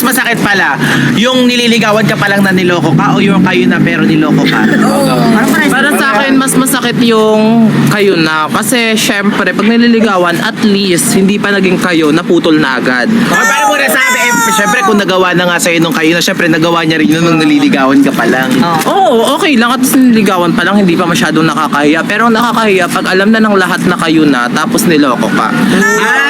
masakit pala, yung nililigawan ka palang na niloko ka o yung kayo na pero niloko ka? Para sa akin, mas masakit yung kayo na. Kasi syempre, pag nililigawan, at least, hindi pa naging kayo, naputol na agad. Okay, paano mo nasabi? Syempre kung nagawa na nga sa'yo nung kayo na, syempre nagawa niya rin yun nung nililigawan ka pa lang. Oo, okay lang. At nililigawan pa lang, hindi pa masyadong nakakahiya. Pero ang nakakahiya, pag alam na ng lahat na kayo na, tapos niloko ka.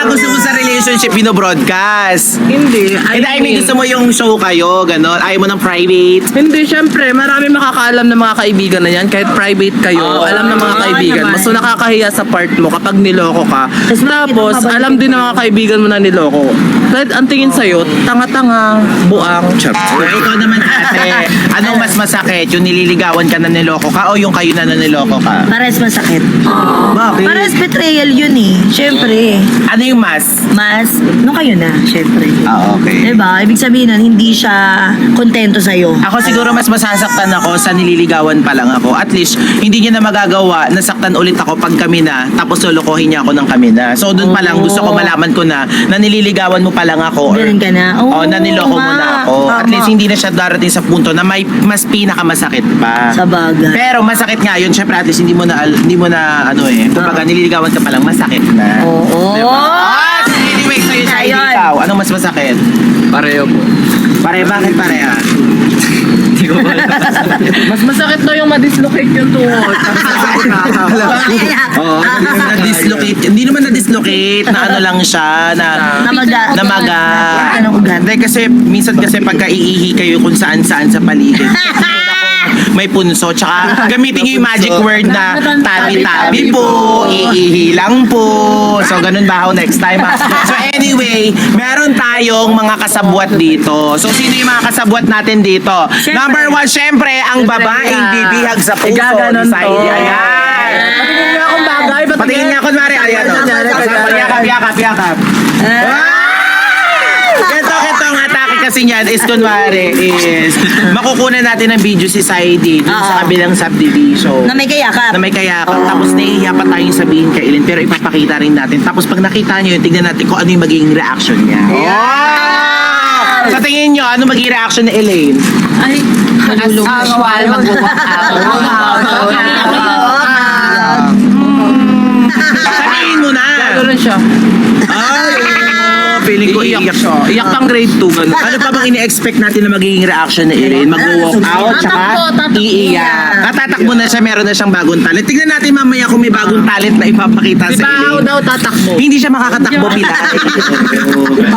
Gusto mo sa relationship binobroadcast? Hindi. I mean, gusto mo yung show kayo, gano'n? Ayaw mo ng private? Hindi, syempre, marami makakaalam ng mga kaibigan na yan. Kahit private kayo, alam ng mga kaibigan mo. So, nakakahiya sa part mo kapag niloko ka. Tapos, alam din ng mga kaibigan mo na niloko. Kahit ang tingin sa'yo, tanga-tanga, buang, Ikaw naman ate, anong mas masakit? Yung nililigawan ka na niloko ka o yung kayo na niloko ka? Pares masakit. Bakit? Pares betrayal yun eh. Siyempre. Ano yung mas? Mas, nung kayo na, siyempre. Okay. Diba? Ibig sabihin nun, hindi siya kontento sa'yo. Ako siguro mas masasaktan ako sa nililigawan pa lang ako. At least, hindi niya na magagawa, nasaktan ulit ako pag kami na, tapos lulukohin niya ako ng kami na. So, doon pa lang, gusto ko malaman ko na nililigawan mo pa lang ako. Ganun ka na. Oo, na niloko mo na ako. At tama. least, hindi na siya darating sa punto na may mas pinakamasakit pa. Sa bagay. Pero masakit nga yun. Siyempre, at least, hindi mo na kumbaga, nililigawan ka pa lang, masakit na. Oo. Diba? Anyway, sa'yo sa Ayun. ikaw, anong mas masakit? Pareho po. Bakit pareha? Mas masakit daw yung ma-dislocate yung tuhod. Oo, na-dislocate. Hindi naman na-dislocate, na ano lang siya, Namaga. namaga. Anong ugat? Hindi kasi, minsan kasi pagka iihi kayo kung saan-saan sa paligid. May punso, tsaka gamitin nyo yung magic word na tabi-tabi po, iihi lang po. So, ganun ba ako next time? So, anyway, meron tayong mga kasabwat dito. So, sino yung mga kasabwat natin dito? Number 1, syempre, ang babaeng bibihag sa puso ni Saidi. Ayan! Patingin niya akong bagay. Patingin niya, kunwari, ayan. Yakap. Ito ang atake kasi niyan is kunwari is makukunan natin ng video si Saidi dun sa kabilang subdivision. Na may kayakap. Na may kayakap. Tapos naiiya pa tayong sabihin kay Ellen pero ipapakita rin natin. Tapos pag nakita nyo yun, tignan natin kung ano yung magiging reaction niya. Sa tingin nyo, ano magiging reaction ni Elaine? Ay, Aswal, Sabihin mo na! Gano'n siya. Ay, feeling ko iiyak siya. Iyak pang grade 2. Ganun. Ano pa bang ini-expect natin na magiging reaction ni Elaine? Mag-walk out, tsaka iiyak. Tatakbo na siya, meron na siyang bagong talent. Tignan natin mamaya kung may bagong talent na ipapakita Di sa ba ako Elaine. daw tatakbo? Hindi siya makakatakbo pila.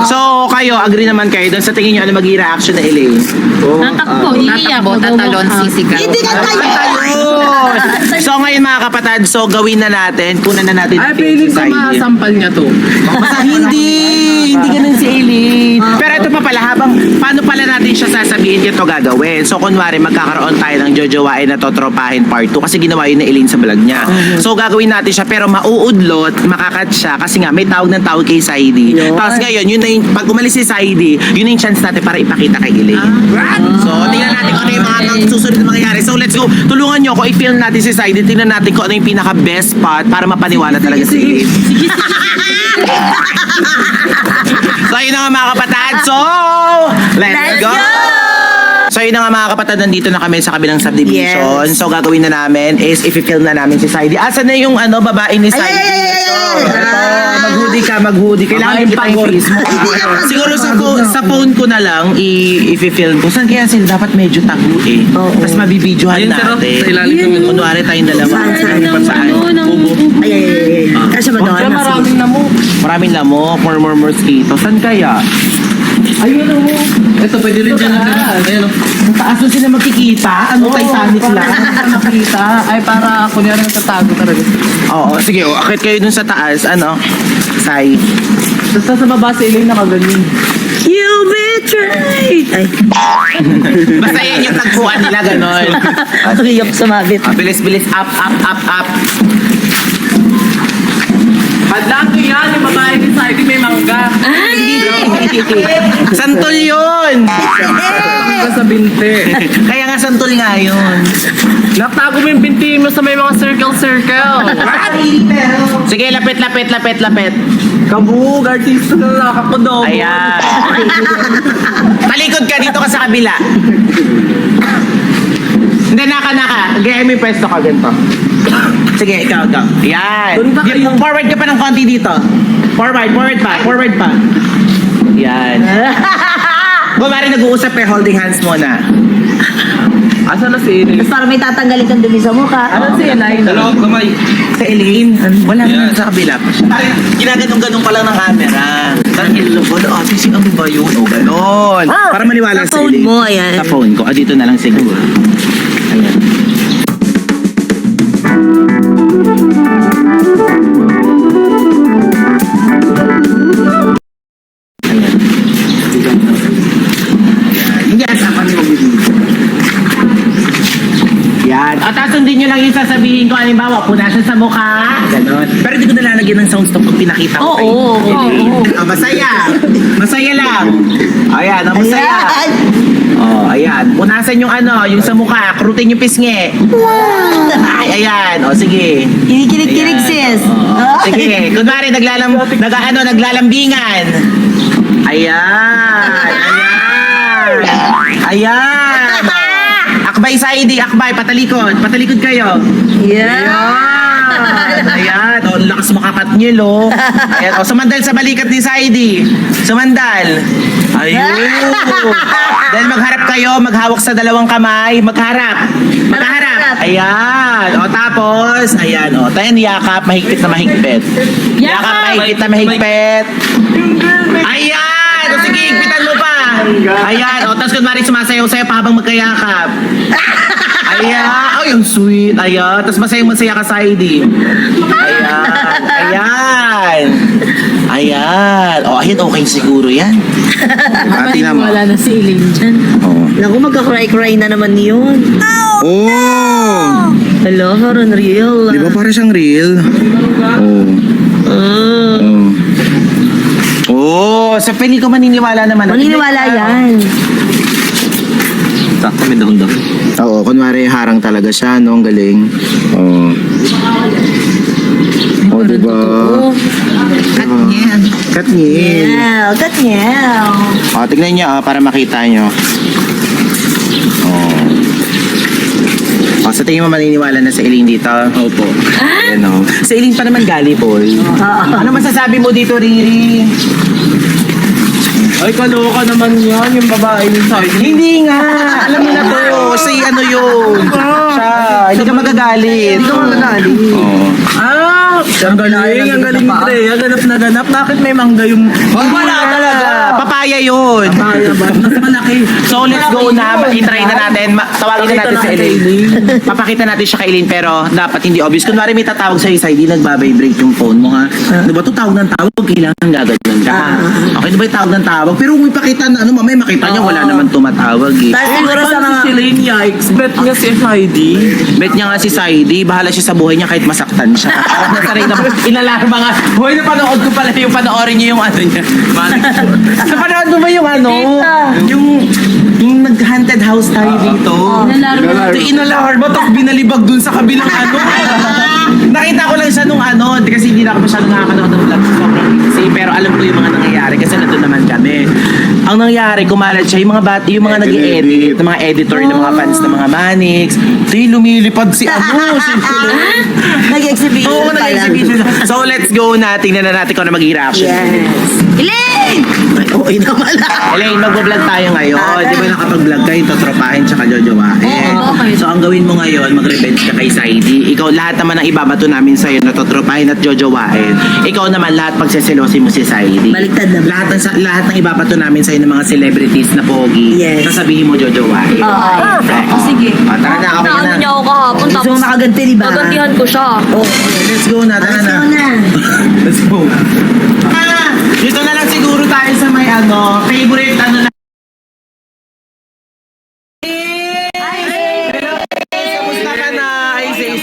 So, kayo, agree naman kayo doon sa tingin nyo ano magiging reaction ni Elaine? Tatakbo, iiyak, tatalon, sisigaw. hindi ka tayo. So, ngayon mga kapatid, so gawin na natin, kunan na natin. Ay, feeling ko masampal niya to. Basta hindi ganun si Eileen. Pero ito pa pala, paano pala natin siya sasabihin ito gagawin? So, kunwari, magkakaroon tayo ng jojowain na totropahin part 2 kasi ginawa yun ni Eileen sa vlog niya. So, gagawin natin siya, pero mauudlot, makakat siya kasi nga, may tawag ng tawag kay Saidi. Tapos ngayon, yun na yung, pag umalis si Saidi, yun na yung chance natin para ipakita kay Eileen. So, tingnan natin kung ano yung mga susunod na mangyayari. So, let's go. Tulungan nyo ko, i-film natin si Saidi. Tingnan natin kung ano yung pinaka-best spot para mapaniwala talaga si Eileen. So, yun na nga mga kapatid. So, let's go! So, yun na nga mga kapatid, nandito na kami sa kabilang subdivision. Yes. So, gagawin na namin is i-film na namin si Saidi. Asan na yung babae ni Saidi? Mag-hoodie. Kailangan kita yung face mo. Siguro sa phone ko na lang i-film ko. Saan kaya sila dapat medyo tago eh. Tapos mabibidyohan natin. Sa ilalim ng Kunwari tayong dalawa. Saan? Ay. Kasi ba doon? Kaya maraming lamok. Maraming lamok, more mosquito. Saan kaya? Ayun o. Ito, pwede rin dyan na. Ayun o. Ang taas na sila makikita. Ano Titanic lang? Nakita. Ay, para kunyari natatago talaga. Oo, sige. Akit kayo dun sa taas. Ano? Sai. Basta sa baba si Elaine nakagaling. You betrayed! Ay. Basta yan yung tagpuan nila, ganon. Nakiyok sumabit. Bilis. Up. Hadlang ko yan, yung babae ni Saidi may mangga. Santol yun! Mangga sa binte. Kaya nga santol nga yun. Naktago mo yung binti mo sa may mga circle. Sige, lapit. Kabug, artista na lang ako daw. Ayan. Sumunod ka, dito ka sa kabila. Hindi, naka. Gaya mo yung pwesto ka, ganito. Sige, ikaw. Yan. Doon ba kayo? Forward ka pa ng konti dito. Forward pa. Yan. Kumari nag-uusap eh, holding hands muna. Asa na si Elaine? Tapos parang may tatanggalin kang dumi sa mukha. Ano si Elaine? Dalawang kamay. Sa Elaine, wala naman sa kabila. Parang ginaganong-ganong pa lang ng camera. Parang ilulog, si ano ba yun? O, ganon. Para maniwala Sa sa phone Elaine. mo, ayan. Sa phone ko. Dito na lang siguro. Ayan. Hindi, asapan mo. Yan. O, tapos sundin nyo lang yung sasabihin ko. Halimbawa, punasan sa mukha. Ganon. Pero hindi ko nalalagyan ng sound stop pag pinakita ko kayo. Oo. Ah, masaya. Masaya lang. Ayan, masaya. Ayan. Oh, ayan. Punasan yung yung sa mukha. Krutin yung pisngi. Ay, ayan. O, sige. Kinikilig-kilig, Ayan. sis. Oo. Sige. Kunwari, naglalambingan. Ayan. Ayan. Akbay, Saidi. Akbay. Patalikod. Patalikod kayo. Yeah. Ayan. O, lakas makakatnyil, oh. Ayan. O, sumandal sa balikat ni Saidi. Sumandal. Ayun. Dahil magharap kayo, maghawak sa dalawang kamay. Magharap. Ayan. O, tapos, ayan. O, tayo yakap. Mahigpit na mahigpit. Yakap, mahigpit na mahigpit. Ayan. O, sige, higpitan mo pa. Ayan. O, tapos kunwari sumasayaw-sayaw pa habang magkayakap. Ayan. Ay, ang sweet. Ayan. Tapos masaya ka sa ID. Ayan. O, ayan. Okay siguro yan. Tingnan mo. Wala na si Elaine dyan. Oh. Naku, magka-cry-cry na naman yun. Oh! Hello, parang real. Di ba para siyang real? Oh, sa pili ko maniniwala naman. Maniniwala yan. Sakto, may dahon daw. Oo, kunwari harang talaga siya, no? Ang galing. Oo. Oh, diba? Katniel. Yeah, katnyaw. O, tignan niyo, para makita niyo. Oh. O, sa tingin mo maniniwala na sa Elaine dito? Opo. Ayan, o. Sa Elaine pa naman gullible. Ano masasabi mo dito, Riri? Ay, kaloka naman yan, yung babae yung sa'yo. Hindi nga. Alam mo na to. Si ano yun. Siya. Hindi ka magagalit. Hindi ka magagalit. Oo. Ang galing ni Drea, ganap na ganap. Bakit may mangga yung... Wala talaga. Papaya yun. Kaya ba? Mas malaki. So let's go na. I-try na natin. Tawagin na natin si Elaine. Papakita natin siya kay Elaine pero dapat hindi obvious. Kunwari may tatawag sa'yo sa hindi nagbabibrate yung phone mo ha. Di ba ito tawag ng tawag? Kailangan gaganon ka. Okay, di ba yung tawag ng tawag? Pero kung ipakita na mamaya makita niya wala naman tumatawag eh. Tapos siguro sa mga... Si Elaine, yikes. Bet nga si Heidi. Bet niya nga si Saidi, bahala siya sa buhay niya kahit masaktan siya. Ako na sarili na inalarma nga. Hoy, napanood ko pala yung panoorin niyo yung ano niya. Napanood mo ba yung yung nag-haunted house tayo dito? Ito inalarma, tapos binalibag dun sa kabilang Nakita ko lang siya nung kasi hindi na ako masyadong nakakanood ng vlog. Sobrang busy, pero alam ko yung mga nangyayari kasi nandun naman kami. Ang nangyari, kumalat siya, yung mga nag-i-edit, yung mga editor, ng mga fans ng mga Manix. Ito yung lumilipad si Nag-exhibition Oo, pa lang. nag-exhibition. So, let's go na. Tingnan na natin kung ano magiging reaction. Yes. Elaine! Ay, naman Elaine, mag-vlog tayo ngayon. Di ba nakapag-vlog kayo, totropahin tsaka jojowahin. Oo, okay. So, ang gawin mo ngayon, mag-revenge ka kay Saidi. Ikaw, lahat naman ang ibabato namin sa'yo na totropahin at jojowahin. Ikaw naman, lahat pagseselosin mo si Saidi. Baliktad naman. Lahat ng ibabato namin sa'yo ng mga celebrities na pogi. Yes. Sasabihin mo jojowahin. Sige. Tara na, okay Naano na. niya ako kahapon, Gusto tapos mo makaganti, di ba? gagantihan ko siya. Oh, Let's go na, tara let's na. go na. Let's go. Dito na lang siguro tayo sa may favorite na. Kamusta ka na? Ay, sis.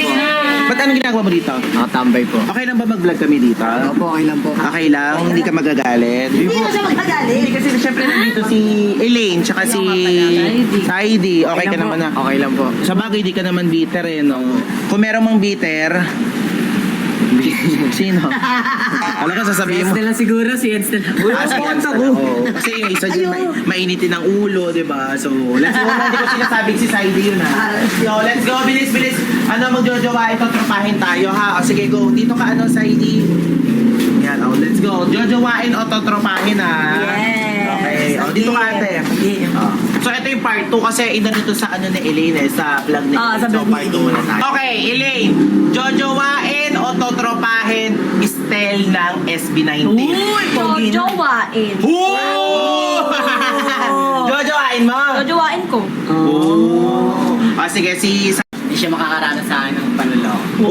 Ba't anong ginagawa mo dito? Nakatambay po. Okay lang ba mag-vlog kami dito? Opo, okay lang po. Okay lang? Hindi ka magagalit? Hindi na siya magkagalit. Hindi kasi syempre nandito si Elaine tsaka si Saidi. Okay ka naman na? Okay lang po. Okay lang po. Sa bagay, di ka naman bitter eh, no? Kung meron mang bitter, Sino? Alam ko sasabihin mo. lang siguro, si Eds na lang. Kasi yung isa dyan, mainitin ang ulo, di ba? So, let's go. Hindi ko sinasabing si Saidi yun, ha? So, let's go. Bilis, bilis. Ano, magjojowa ito, tropahin tayo, ha? O, sige, go. Dito ka, ano, Saidi. Yan, oh, let's go. Jojowain o totropahin, ha? Yes. Okay. O, dito ka, ate. Oh. So, ito yung part 2 kasi ina dito sa ano ni Elaine, sa vlog ni Ah, Elaine. sa So, vlog ni part 2 Elaine. muna tayo. Okay, Elaine. Jojowain o totropahin Estel ng SB19? Uy, pogi na. Jojowain. Jojowain mo? Jojowain ko. Oh. Sige, si... Hindi siya makakaranas sa akin ng panloloko.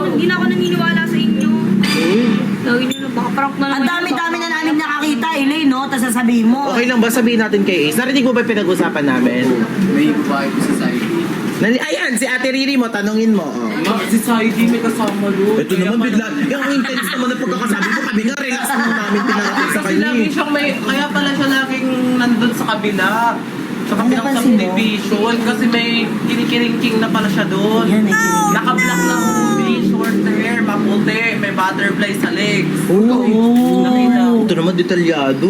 Hindi na ako naniniwala sa inyo. Lagi nyo na, baka prank na Ang naman. dami-dami na namin nakakita, Elaine, no? Tapos sasabihin mo. Okay lang ba sabihin natin kay Ace? Narinig mo ba yung pinag-usapan namin? May vibe sa side. Ayan, si Ate Riri mo, tanungin mo. Oh. Si Saidi may kasama doon. Ito naman bigla, yung intense naman na pagkakasabi ko, kami nga relax naman namin pinarating sa Kasi kanya. lagi siyang may, kaya pala siya laging nandun sa kabila. Sa kabilang napansin mo? subdivision. Kasi may kinikiring-king na pala siya doon. Yan, eh. Naka-block ng face, short hair, maputi, may butterfly sa legs. Oo. Nakita. Ito naman detalyado.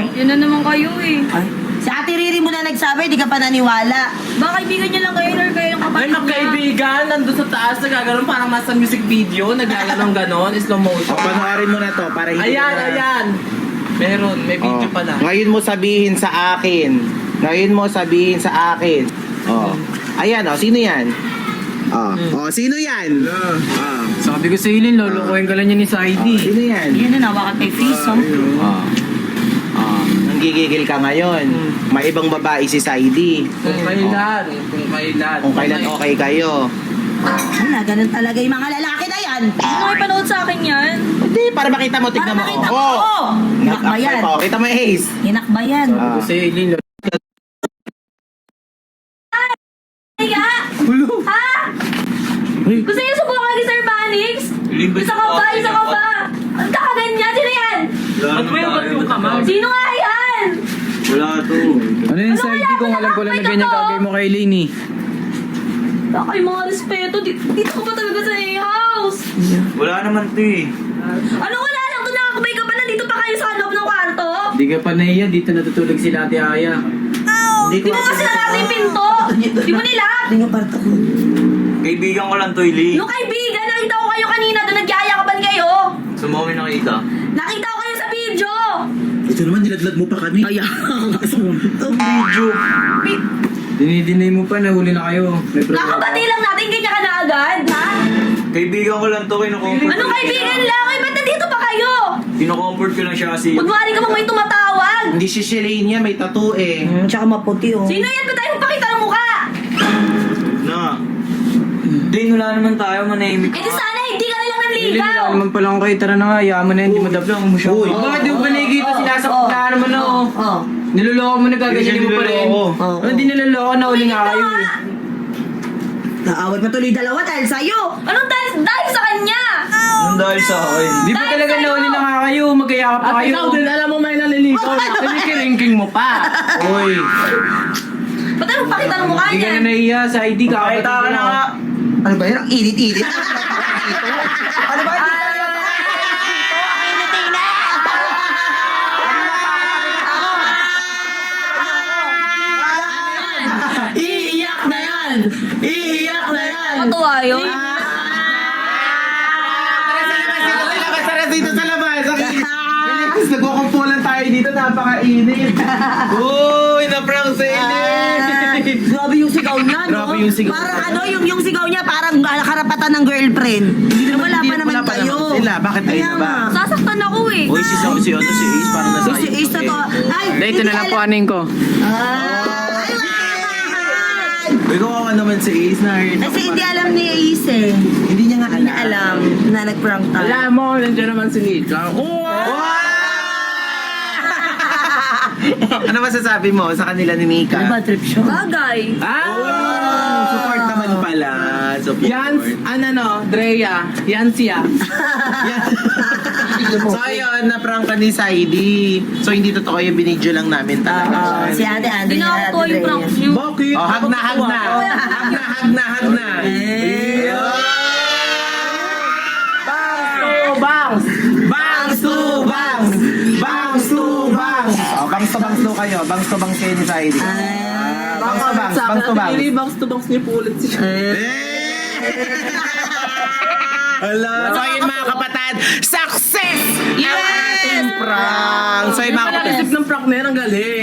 Yan na naman kayo eh. Ay, si Ate Riri mo na nagsabi, di ka pa naniwala. Baka kaibigan niya lang kayo or kayo yung Ay, kapatid niya. magkaibigan, nandun sa taas, nagaganon, parang nasa music video, nagaganon ganon, slow motion. O, panoorin mo na to para hindi Ayan, na- ayan. Meron, may video Oh. pala. Ngayon mo sabihin sa akin. Ngayon mo sabihin sa akin. Oh. Ayan, oh, sino yan? Oh, oh sino yan? Oh. Sabi ko sa Ilin, lulukuhin ka lang niya ni Saidi. Sino yan? Yan na, nawakan kay face, oh. Oh. Oh. Nanggigigil ka ngayon. May ibang babae si Saidi. Kung kailan, kung kailan. Kung kailan okay kayo. Wala, ganun talaga yung mga lalaki na yan. Ano kayo panood sa akin yan? Hindi, para makita mo, tignan mo. Para makita mo, Oh. oh. Hinakba yan. Oh, kita mo yung Ace. Hinakba yan. Sabi ko sa Ilin, Kaya? Ha? Gusto niyo subukan kay Sir Banix? Isa ka ba? Isa ka ba? Ang kakaganyan, sino yan? Ba't mo yung kamay? Sino nga yan? ano yung Saidi kung alam ko lang na ganyan gagawin mo kay Ilin eh. Baka yung mga respeto, dito ko pa talaga sa house. Wala naman to eh. Ano wala lang doon nakakabay ka pa nandito pa kayo sa loob ng kwarto? Di ka pa nahiya, dito natutulog sila Ate Aya. Di mo kasi nalala yung pinto? Di mo nila? Hindi nga parto ko. Kaibigan ko lang to, Ili. Yung kaibigan, nakita ko kayo kanina doon nagyayakapan kayo. Sumawin nakita. Nakita ko kayo sa video. Ito naman, nilaglag mo pa kami. Ay, Video. Dinidinay mo pa, nahuli na kayo. May problema. Kakabati lang natin, ganyan ka na agad, ha? Kaibigan ko lang to, kinukomfort. Anong kaibigan lang? Ay, ba't nandito pa kayo? Kinukomfort ko lang siya kasi. Magwari ka bang may tumatawag? Hindi si Shelane niya, may tattoo eh. tsaka maputi, oh. Sino yan? Ba't tayo magpakita ng mukha? Na. Din, wala naman tayo, manahimik Eh di sana hindi ka nilang Ilin, nanligaw. wala naman palang kayo. Tara na nga, yaman na yan, di madablang mo siya. Uy. Bakit di mo ba nakikita? Sinasakot na naman na oh. Oh. Niloloko mo na gaganyanin mo pa rin. Niloloko. Oo. Hindi niloloko, nahuli nga kayo eh. Naawat na tuloy dalawa dahil sa'yo. Anong dahil sa kanya? Anong dahil sa akin? Di ba talaga nahuli na nga kayo? Magkayakap pa At kayo. ikaw din, alam mo may naliligaw na. Kinikiringking mo pa. Uy. Ba't tayo magpakita ng mukha Hindi ka niyan? na nahiya sa ID ka. Pakita ka na nga. Ano ba yun? Ang init-init. Ano ba? Iiyak na yan! Iiyak na yan! Matuwa yun. Tara dito sa labas! Bilis, nagkukumpulan tayo dito, napakainit! Uy, na-prank sa init! Grabe yung sigaw niya, no? Grabe yung sigaw. Parang ano, yung sigaw niya parang karapatan ng girlfriend. Wala pa naman wala pa kayo. naman sila. Bakit Kaya kayo ba? nga. Sasaktan ako eh. Uy, si Ace, parang nasa Si Ace na to. Ay, Dito na lang po aning ko. Ay, Uy, kawawa naman si Ace na kasi hindi alam ni Ace eh. Hindi niya nga Hindi niya alam na nag-prank tayo. Alam mo, nandiyan naman si Nika. Ano masasabi mo sa kanila ni Mika? Bad trip siya. Bagay. Oh, support naman pala. Support. Yan, ano, Drea. Yan siya. So ayun, na-prank ka ni Saidi. So hindi totoo yung binidyo lang namin talaga. Si Ate Andre. Hindi na ako yung prank niyo. Bakit? Oh, hag na, hag na. Hag na, hag na, hag na. Eh. Ayun. bangs to bangs daw kayo. Bangs to bangs kayo ni Saidi. Bangs to bangs, bangs to bangs. Bangs to bangs niyo po ulit siya. So yun mga kapatid, success! Ang ating prank! So yun mga kapatid, Pag-isip ng prank na yan, ang galing.